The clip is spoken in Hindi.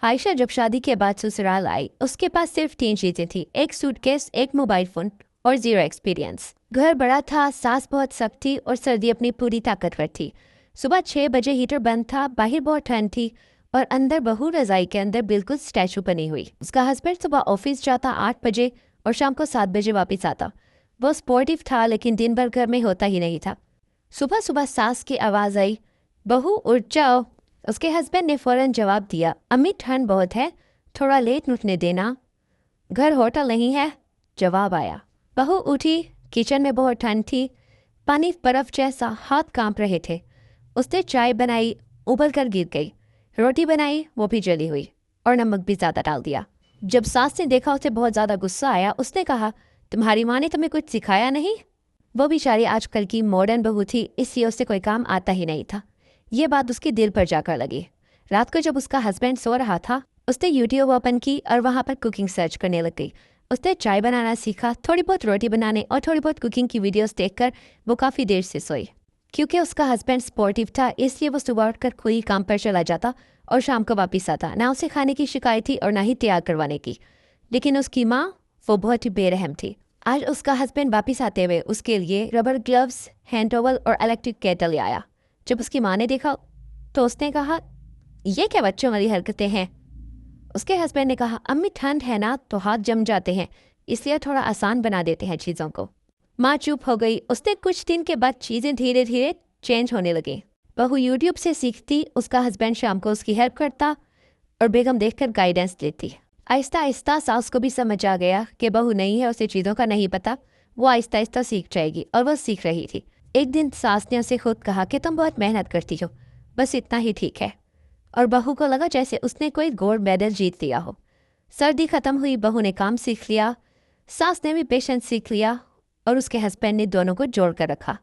आयशा जब शादी के बाद ससुराल आई उसके पास सिर्फ 3 चीजें थी, एक सूटकेस, एक मोबाइल फोन और 0 एक्सपीरियंस। घर बड़ा था, सास बहुत सख्त थी और सर्दी अपनी पूरी ताकतवर थी। सुबह 6 बजे हीटर बंद था, बाहर बहुत ठंड थी और अंदर बहू रजाई के अंदर बिल्कुल स्टैचू बनी हुई। उसका हस्बैंड सुबह ऑफिस जाता 8 बजे और शाम को 7 बजे वापस आता। वो स्पोर्टिव था लेकिन दिन भर घर में होता ही नहीं था। सुबह सुबह सास की आवाज़ आई, बहू उठ जाओ। उसके हस्बैंड ने फौरन जवाब दिया, अम्मी ठंड बहुत है, थोड़ा लेट उठने देना, घर होटल नहीं है। जवाब आया। बहू उठी, किचन में बहुत ठंड थी, पानी बर्फ जैसा, हाथ कांप रहे थे। उसने चाय बनाई, उबल कर गिर गई। रोटी बनाई, वो भी जली हुई और नमक भी ज़्यादा डाल दिया। जब सास ने देखा उसे बहुत ज़्यादा गुस्सा आया। उसने कहा, तुम्हारी माँ ने तुम्हें कुछ सिखाया नहीं? वो बेचारी आजकल की मॉडर्न बहू थी, इसलिए उससे कोई काम आता ही नहीं था। ये बात उसके दिल पर जाकर लगी। रात को जब उसका हस्बैंड सो रहा था उसने यूट्यूब ओपन की और वहाँ पर कुकिंग सर्च करने लग गई। उसने चाय बनाना सीखा, थोड़ी बहुत रोटी बनाने और थोड़ी बहुत कुकिंग की वीडियोस देखकर वो काफ़ी देर से सोई। क्योंकि उसका हस्बैंड स्पोर्टिव था इसलिए वो सुबह उठकर कोई काम पर चला जाता और शाम को वापस आता। ना उसे खाने की शिकायत थी और ना ही तैयार करवाने की। लेकिन उसकी माँ, वो बहुत ही बेरहम थी। आज उसका हस्बैंड वापस आते हुए उसके लिए रबर ग्लव्स, हैंड टॉवल और इलेक्ट्रिक केटल ले आया। जब उसकी माँ ने देखा तो उसने कहा, ये क्या बच्चों वाली हरकतें हैं? उसके हस्बैंड ने कहा, अम्मी ठंड है ना तो हाथ जम जाते हैं, इसलिए थोड़ा आसान बना देते हैं चीज़ों को। माँ चुप हो गई। उसने कुछ दिन के बाद चीज़ें धीरे धीरे चेंज होने लगी। बहू यूट्यूब से सीखती, उसका हस्बैंड शाम को उसकी हेल्प करता और बेगम देखकर गाइडेंस देती। आहिस्ता आहिस्ता सास को भी समझ आ गया कि बहू नहीं है, उसे चीज़ों का नहीं पता, वो आहिस्ता आहिस्ता सीख जाएगी और वह सीख रही थी। एक दिन सास ने उसे खुद कहा कि तुम बहुत मेहनत करती हो, बस इतना ही ठीक है। और बहू को लगा जैसे उसने कोई गोल्ड मेडल जीत लिया हो। सर्दी खत्म हुई, बहू ने काम सीख लिया, सास ने भी पेशेंस सीख लिया और उसके हस्बैंड ने दोनों को जोड़ कर रखा।